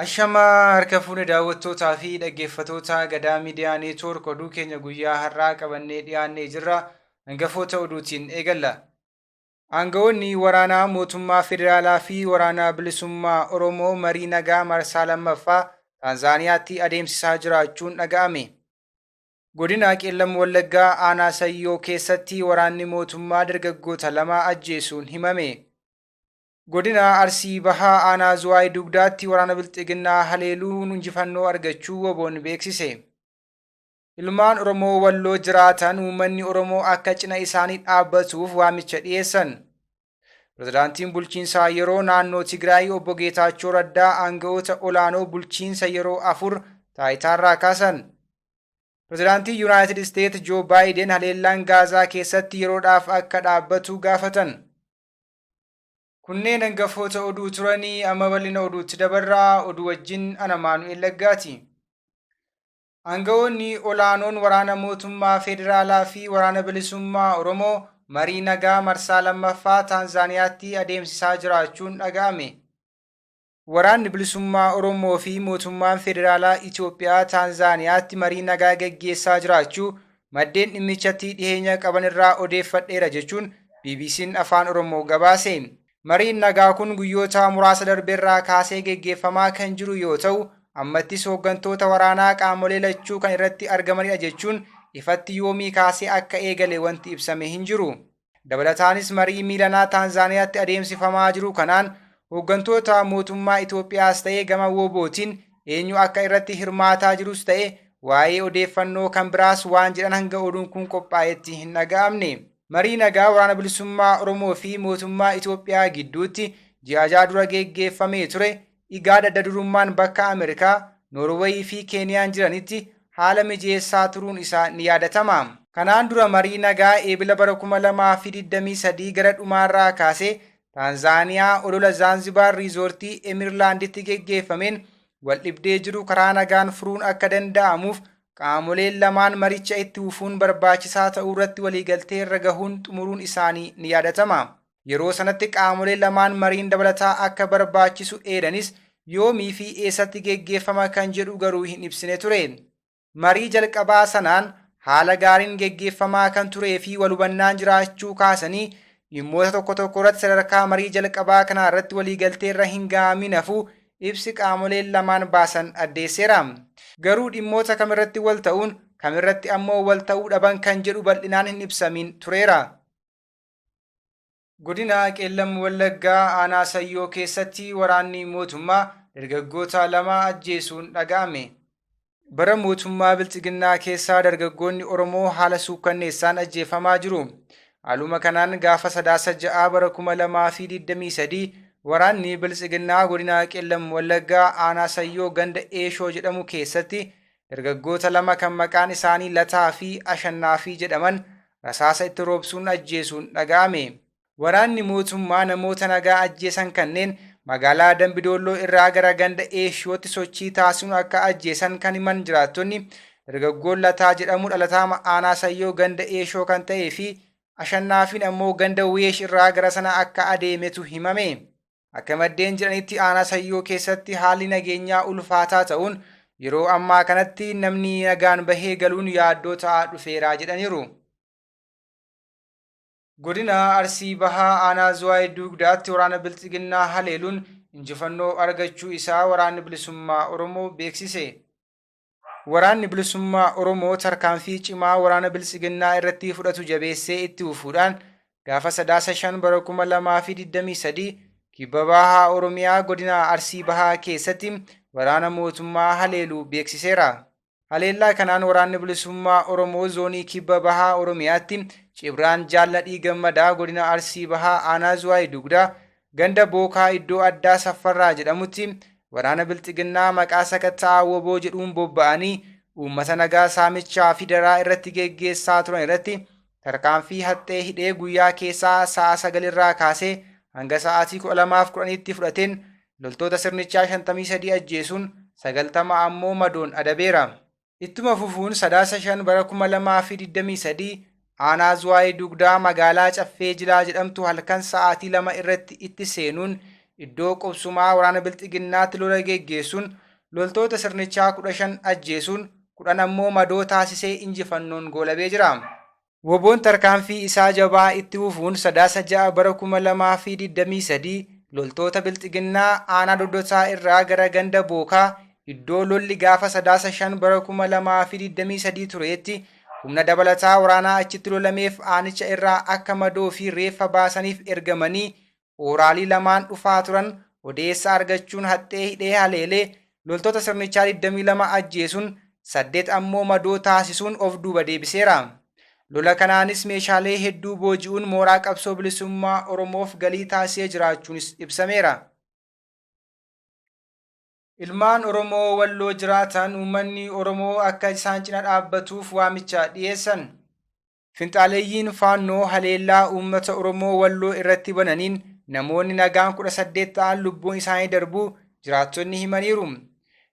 Ashamaa harka fuune daawwattootaa fi dhaggeeffattoota Gadaa Miidiyaa Neetwoork oduu keenya guyyaa har'aa qabannee dhiyaannee jirra. Hangafoota oduutiin eegalla. Aangawoonni waraanaa mootummaa federaalaa fi waraana bilisummaa Oromoo marii nagaa marsaa lammaffaa Taanzaaniyaatti adeemsisaa jiraachuun dhaga'ame. Godina Qeellam Wallaggaa aanaa Sayyoo keessatti waraanni mootummaa dargaggoota lama ajjeesuun himame. Godina Arsii Bahaa aanaa Zuwaay Dugdaatti waraana Bilxiginnaa haleeluun injifannoo argachuu WBO'n beeksise. Ilmaan Oromoo Walloo jiraatan uummanni Oromoo akka cina isaanii dhaabbatuuf waamicha dhiyeessan. Pirezidaantiin bulchiinsaa yeroo naannoo Tigraay obbo Geetaachoo Raddaa aanga'oota olaanoo bulchiinsa yeroo 4 taayitaarraa kaasan. Pirezidaantii Yuunaayitid Isteet Joo Baayiden haleellaan Gaazaa keessatti yeroodhaaf akka dhaabbatu gaafatan. Kunneen hangafoota oduu turanii amma bal'ina oduutti dabarraa oduu wajjin ana Maanu'eel Laggaati. Aangawoonni olaanoon waraana mootummaa federaalaa fi waraana bilisummaa Oromoo marii nagaa marsaa lammaffaa Taanzaaniyaatti adeemsisaa jiraachuun dhaga'ame. Waraanni bilisummaa Oromoo fi mootummaan federaalaa Itoophiyaa Taanzaaniyaatti marii nagaa gaggeessaa jiraachuu maddeen dhimmichatti dhiheenya qaban irraa odeeffadheera jechuun BBC'n Afaan Oromoo gabaase. Mariin nagaa kun guyyoota muraasa darbeerraa kaasee gaggeeffamaa kan jiru yoo ta'u, ammattis hooggantoota waraanaa qaamolee lachuu kan irratti argamanidha jechuun ifatti yoomii kaasee akka eegale wanti ibsame hin jiru. Dabalataanis marii miilanaa Taanzaaniyaatti adeemsifamaa jiru kanaan hooggantoota mootummaa Itoophiyaas ta'ee gama WBO'tiin eenyu akka irratti hirmaataa jirus ta'e waa'ee odeeffannoo kan biraas waan jedhan hanga oduun kun qophaa'etti hin dhaga'amne. Marii nagaa waraana bilisummaa Oromoo fi mootummaa Itoophiyaa gidduutti ji'a dura geggeeffamee ture IGAD adda durummaan bakka Ameerikaa, Noorweey fi Keeniyaan jiranitti haala mijeessaa turuun isaa ni yaadatama. Kanaan dura marii nagaa eebila bara 2023 gara dhumaarraa kaasee Taanzaaniyaa olola Zaanzibaar riizoortii Emirlaanditti geggeeffameen wal dhibdee jiru karaa nagaan furuun akka danda'amuuf qaamoleen lamaan maricha itti fufuun barbaachisaa ta'uu irratti waliigaltee irra gahuun xumuruun isaanii ni yaadatama. Yeroo sanatti qaamoleen lamaan mariin dabalataa akka barbaachisu eeranis yoomii fi eessatti geggeeffama kan jedhu garuu hin ibsine ture. Marii jalqabaa sanaan haala gaariin geggeeffamaa kan turee fi walhubannaan jiraachuu kaasanii dhimmoota tokko tokko irratti sadarkaa marii jalqabaa kanaa irratti waliigaltee irra hin gahamin hafuu ibsi qaamoleen lamaan baasan addeesseera. Garuu dhimmoota kamirratti wal ta'uun kamirratti ammoo wal ta'uu dhaban kan jedhu bal'inaan hin ibsamin tureera. Godina Qeellam Wallaggaa aanaa Sayyoo keessatti waraanni mootummaa dargaggoota lama ajjeesuun dhaga'ame. Bara mootummaa Bilxiginnaa keessaa dargaggoonni Oromoo haala suukkanneessaan ajjeefamaa jiru. Haaluma kanaan gaafa 6 bara 2023 waraanni Bilxiginnaa godina Qeellam Wallaggaa aanaa Sayyoo ganda Eeshoo jedhamu keessatti dargaggoota lama kan maqaan isaanii Lataa fi Ashannaafii jedhaman rasaasa itti roobsuun ajjeesuun dhaga'ame. Waraanni mootummaa namoota nagaa ajjeesan kanneen magaalaa Dambidolloo irraa gara ganda Eeshootti sochii taasisuun akka ajjeesan kan himan jiraattonni dargaggoon Lataa jedhamu dhalataa aanaa Sayyoo ganda Eeshoo kan ta'ee fi Ashannaafiin ammoo ganda Weesh irraa gara sana akka adeemetu himame. Akka maddeen jedhanitti aanaa Sayyoo keessatti haalli nageenyaa ulfaataa ta'uun yeroo ammaa kanatti namni nagaan bahee galuun yaaddoo ta'aa dhufeeraa jedhaniiru. Godina Arsii Bahaa aanaa Zuwaay Dugdaatti waraana Bilxiginnaa haleeluun injifannoo argachuu isaa waraanni bilisummaa Oromoo beeksise. Waraanni bilisummaa Oromoo tarkaanfii cimaa waraana Bilxiginnaa irratti fudhatu jabeessee itti fufuudhaan gaafa 5 bara 2023 kibba bahaa Oromiyaa godina Arsii Bahaa keessatti waraana mootummaa haleeluu beeksiseera. Haleellaa kanaan waraanni bilisummaa Oromoo zoonii kibba bahaa Oromiyaatti Cibraan Jaalladhii Gammadaa godina Arsii Bahaa aanaa Zuwaay Dugdaa ganda Bookaa iddoo addaa Saffarraa jedhamutti waraana Bilxiginnaa maqaa sakatta'aa WBO jedhuun bobba'anii uummata nagaa saamichaa fi daraa irratti geggeessaa turan irratti tarkaanfii haxxee hidhee guyyaa keessaa sa'a 9 irraa kaasee hanga sa'aatii 12:10tti fudhateen loltoota sirnichaa 53 ajjeesuun 90 ammoo madoon adabeera. Ittuma fufuun 5 bara 2023 aanaa Zuwaay Dugdaa magaalaa Caffee Jilaa jedhamtu halkan sa'aatii 2 irratti itti seenuun iddoo qubsumaa waraana Bilxiginnaatti lola geggeessuun loltoota sirnichaa 15 ajjeesuun 10 ammoo madoo taasisee injifannoon goolabee jira. Woboon tarkaanfii isaa jabaa itti fufuun sadaasa 6 bara 2023 loltoota Bilxiginnaa aanaa Doddotaa irraa gara ganda Bookaa iddoo lolli gaafa sadaasa 5 bara 2023 tureetti humna dabalataa waraanaa achitti lolameef aanicha irraa akka madoo fi reeffa baasaniif ergamanii ooraalii lamaan dhufaa turan odeessa argachuun haxxee hidhee haleelee loltoota sirnichaa 22 ajjeesuun 8 ammoo madoo taasisuun of duuba deebiseera. Lola kanaanis meeshaalee hedduu booji'uun mooraa qabsoo bilisummaa Oromoof galii taasisee jiraachuunis ibsameera. Ilmaan Oromoo Walloo jiraatan uummanni Oromoo akka isaan cina dhaabbatuuf waamicha dhiyeessan. Finxaaleeyyiin faannoo haleellaa uummata Oromoo Walloo irratti bananiin namoonni nagaan 18 ta'an lubbuun isaanii darbuu jiraattonni himaniiru.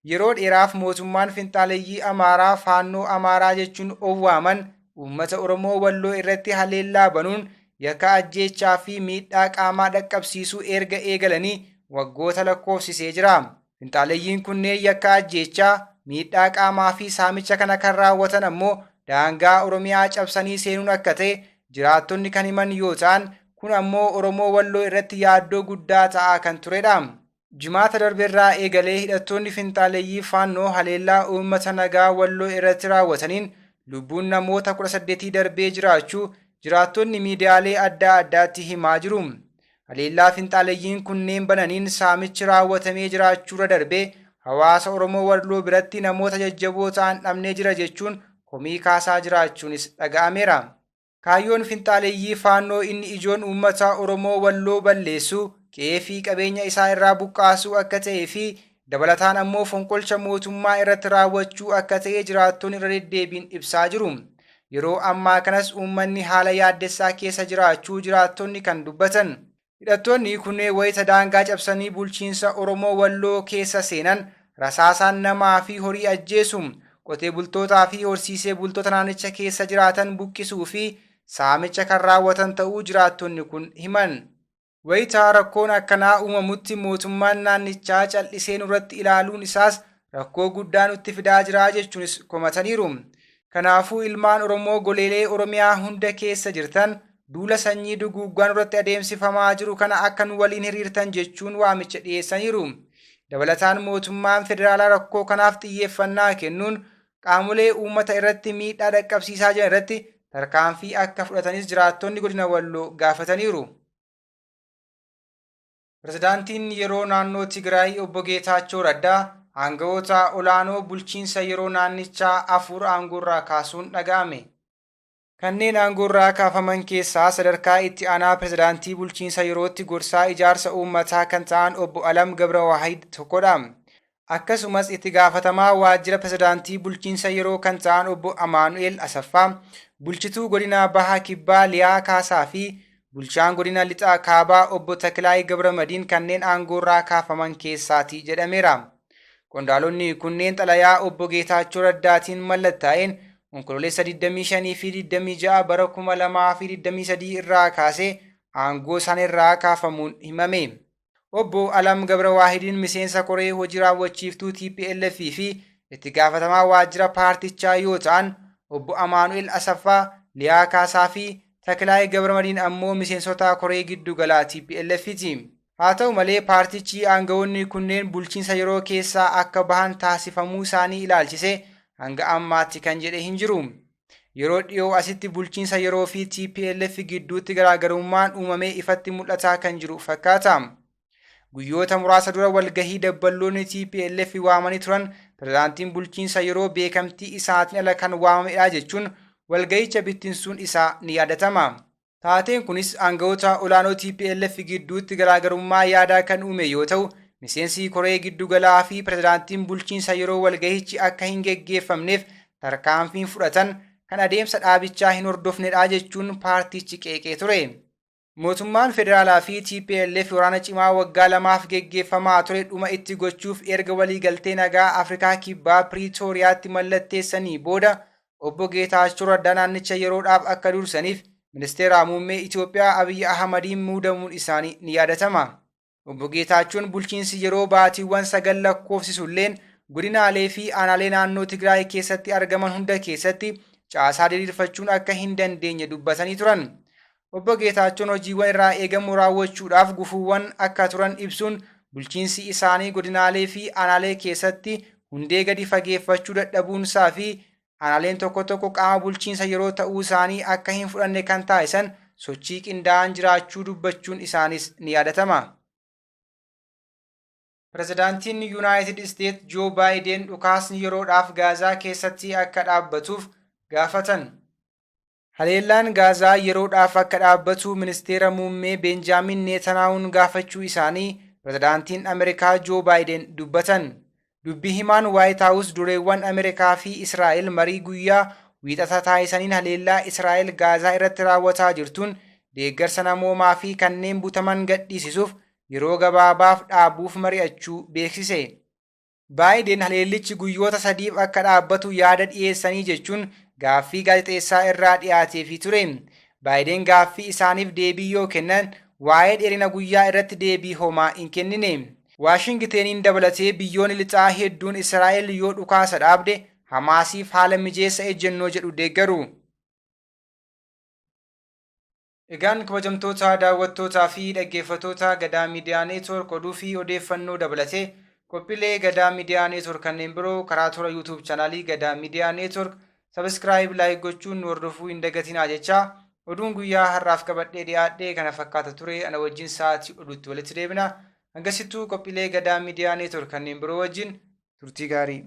Yeroo dheeraaf mootummaan finxaaleeyyii Amaaraa faannoo Amaaraa jechuun of waaman uummata Oromoo Walloo irratti haleellaa banuun yakka ajjeechaa fi miidhaa qaamaa dhaqqabsiisuu erga eegalanii waggoota lakkoofsisee jira. Finxaaleeyyiin kunneen yakka ajjeechaa, miidhaa qaamaa fi saamicha kana kan raawwatan ammoo daangaa Oromiyaa cabsanii seenuun akka ta'e jiraattonni kan himan yoo ta'an kun ammoo Oromoo Walloo irratti yaaddoo guddaa ta'aa kan turedha. Jimaata darbeerraa eegalee hidhattoonni finxaaleeyyii faannoo haleellaa uummata nagaa Walloo irratti raawwataniin lubbuun namoota 18 darbee jiraachuu jiraattonni miidiyaalee adda addaatti himaa jiru. Haleellaa finxaaleeyyiin kunneen bananiin saamichi raawwatamee jiraachuurra darbee hawaasa Oromoo Walloo biratti namoota jajjaboo ta'an dhabnee jira jechuun komii kaasaa jiraachuunis dhaga'ameera. Kaayyoon finxaaleeyyii faannoo inni ijoon uummata Oromoo Walloo balleessuu, qe'ee fi qabeenya isaa irraa buqqaasuu akka ta'ee fi dabalataan ammoo fonqolcha mootummaa irratti raawwachuu akka ta'e jiraattonni irra deddeebiin ibsaa jiru. Yeroo ammaa kanas uummanni haala yaaddessaa keessa jiraachuu jiraattonni kan dubbatan. Hidhattoonni kunneen wayita daangaa cabsanii bulchiinsa Oromoo Walloo keessa seenan rasaasaan namaa fi horii ajjeesu, qotee bultootaa fi horsiisee bultoota naannicha keessa jiraatan buqqisuu fi saamicha kan raawwatan ta'uu jiraattonni kun himan. Wayita rakkoon akkanaa uumamutti mootummaan naannichaa cal'isee nurratti ilaaluun isaas rakkoo guddaa nutti fidaa jira jechuunis komataniiru. Kanaafuu ilmaan Oromoo goleelee Oromiyaa hunda keessa jirtan duula sanyii duguuggaa nurratti adeemsifamaa jiru kana akka nu waliin hiriirtan jechuun waamicha dhiyeessaniiru. Dabalataan mootummaan federaalaa rakkoo kanaaf xiyyeeffannaa kennuun qaamolee uummata irratti miidhaa dhaqqabsiisaa jiran irratti tarkaanfii akka fudhatanis jiraattonni godina Walloo gaafataniiru. Pirezidaantiin yeroo naannoo Tigraay obbo Geetaachoo Raddaa aangawoota olaanoo bulchiinsa yeroo naannichaa 4 aangoorraa kaasuun dhaga'ame. Kanneen aangoorraa kaafaman keessaa sadarkaa itti aanaa pirezidaantii bulchiinsa yerootti gorsaa ijaarsa uummataa kan ta'an obbo Alam Gabrawahid tokkodha. Akkasumas itti gaafatamaa waajjira pirezidaantii bulchiinsa yeroo kan ta'an obbo Amaanu'eel Asaffaa, bulchituu godina Bahaa Kibbaa Liyaa Kaasaa fi bulchaan godina Lixaa Kaabaa obbo Takilaay Gabramadiin kanneen aangoorraa kaafaman keessaati jedhameera. Qondaalonni kunneen xalayaa obbo Geetaachoo Raddaatiin mallattaa'een onkololeessa 25 fi 26 bara 2023 irraa kaasee aangoo isaanirraa kaafamuun himame. Obbo Alam Gabrawaahidiin miseensa koree hojii raawwachiiftuu TPLF fi itti gaafatamaa waajjira paartichaa yoo ta'an, obbo Amaanu'eel Asaffaa, Liyaa Kaasaa fi Takilaay Gabramadiin ammoo miseensota koree giddu galaa TPLF'ti. Haa ta'u malee paartichi aangawoonni kunneen bulchiinsa yeroo keessaa akka bahan taasifamuu isaanii ilaalchise hanga ammaatti kan jedhe hin jiru. Yeroo dhiyoo asitti bulchiinsa yeroo fi TPLF gidduutti garaagarummaan uumamee ifatti mul'ataa kan jiru fakkaata. Guyyoota muraasa dura walgahii dabballoonni TPLF waamanii turan pirezidaantiin bulchiinsa yeroo beekamtii isaatiin ala kan waamamedha jechuun walgahicha bittinsuun isaa ni yaadatama. Taateen kunis aangawoota olaanoo TPLF gidduutti garaagarummaa yaadaa kan uume yoo ta'u, miseensi koree giddu galaa fi pirezidaantiin bulchiinsa yeroo walgahichi akka hin geggeeffamneef tarkaanfiin fudhatan kan adeemsa dhaabichaa hin hordofnedha jechuun paartichi qeeqee ture. Mootummaan federaalaa fi TPLF waraana cimaa waggaa 2 geggeeffamaa ture dhuma itti gochuuf erga waliigaltee nagaa Afrikaa Kibbaa Piriitooriyaatti mallatteessanii booda obbo Geetaachoo Raddaa naannicha yeroodhaaf akka dursaniif ministeera muummee Itoophiyaa Abiyyi Ahmadiin muudamuun isaanii ni yaadatama. Obbo Geetaachoon bulchiinsi yeroo baatiiwwan 9 lakkoofsisulleen godinaalee fi aanaalee naannoo Tigraay keessatti argaman hunda keessatti caasaa diriirfachuun akka hin dandeenye dubbatanii turan. Obbo Geetaachoon hojiiwwan irraa eegamu raawwachuudhaaf gufuuwwan akka turan ibsuun bulchiinsi isaanii godinaalee fi aanaalee keessatti hundee gadi fageeffachuu dadhabuunsaa fi aanaaleen tokko tokko qaama bulchiinsa yeroo ta'uu isaanii akka hin fudhanne kan taasisan sochii qindaa'aan jiraachuu dubbachuun isaanis ni yaadatama. Pirezidaantiin Yuunaayitid Isteet Joo Baayiden dhukaasni yeroodhaaf Gaazaa keessatti akka dhaabbatuuf gaafatan. Haleellaan Gaazaa yeroodhaaf akka dhaabbatu ministeera muummee Beenjaamin Neetanaa'uun gaafachuu isaanii pirezidaantiin Ameerikaa Joo Baayiden dubbatan. Dubbii himaan Waayit Haawus dureewwan Ameerikaa fi Israa'el marii guyyaa wiixata taasisaniin haleellaa Israa'el Gaazaa irratti raawwataa jirtuun deeggarsa namoomaa fi kanneen butaman gadhiisisuuf yeroo gabaabaaf dhaabuuf mari'achuu beeksise. Baayiden haleellichi guyyoota 3 akka dhaabbatu yaada dhiyeessanii jechuun gaaffii gaazexeessaa irraa dhiyaateefii ture. Baayiden gaaffii isaaniif deebii yoo kennan waa'ee dheerina guyyaa irratti deebii homaa hin kennine. Waashingiteeniin dabalatee biyyoonni lixaa hedduun Israa'el yoo dhukaasa dhaabde Hamaasiif haala mijeessa ejjennoo jedhu deeggaru. Egaan kabajamtoota daawwattootaa fi dhaggeeffattoota Gadaa Miidiyaa Neetwoork oduu fi odeeffannoo dabalatee qophiilee Gadaa Miidiyaa Neetwoork kanneen biroo karaa toora YouTube chaanaalii Gadaa Miidiyaa Neetwoork sabiskiraayib laayik gochuun hordofuu hin dagatinaa jechaa oduun guyyaa har'aaf qabadhee dhiyaadhee kana fakkaata ture ana wajjin sa'aatii oduutti walitti deebina. Hangasittuu qophiilee Gadaa Miidiyaa Neetwoork kanneen biroo wajjin turtii gaarii.